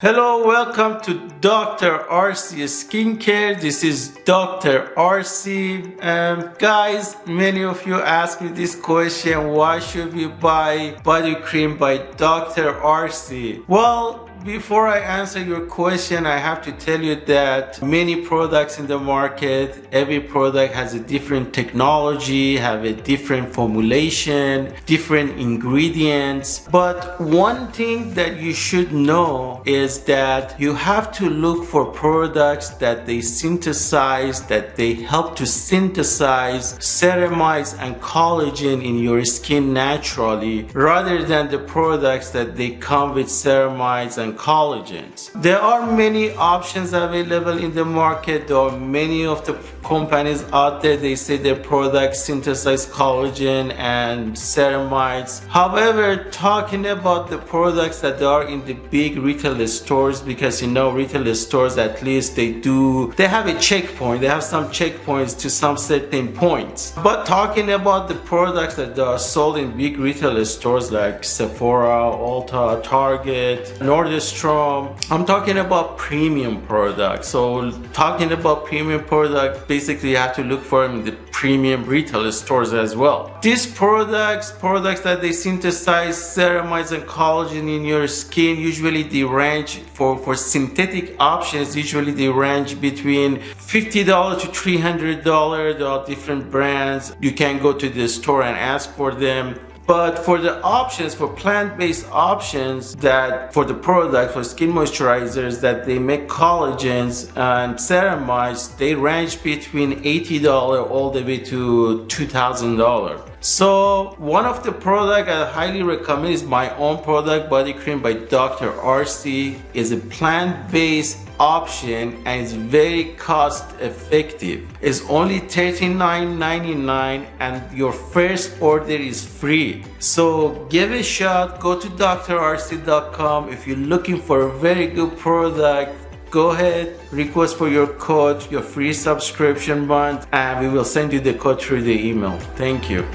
Hello, welcome to Dr. Arsy Skincare. This is Dr. Arsy. Guys, many of you ask me this question: why should we buy body cream by Dr. Arsy? Well, before I answer your question, I have to tell you that many products in the market, every product has a different technology, have a different formulation, different ingredients. But one thing that you should know is that you have to look for products that they synthesize, that they help to synthesize ceramides and collagen in your skin naturally, rather than the products that they come with ceramides and collagens. There are many options available in the market. There are many of the companies out there, they say their products synthesize collagen and ceramides. However, talking about the products that are in the big retail stores, because retail stores, at least they have a checkpoint, they have some checkpoints to some certain points. But talking about the products that are sold in big retail stores like Sephora, Ulta, Target, Nordstrom, I'm talking about premium products. So talking about premium products, basically you have to look for them in the premium retail stores as well. These products that they synthesize ceramides and collagen in your skin, usually they range for synthetic options, usually they range between $50 to $300. There are different brands. You can go to the store and ask for them. But for the options, for plant-based options, that for the product, for skin moisturizers that they make collagens and ceramides, they range between $80 all the way to $2,000. So one of the products I highly recommend is my own product, body cream by Dr. Arsy. Is a plant-based option and it's very cost effective. It's only $39.99 and your first order is free. So give it a shot. Go to drarsy.com. If you're looking for a very good product, go ahead, request for your code, your free subscription month, and we will send you the code through the email. Thank you.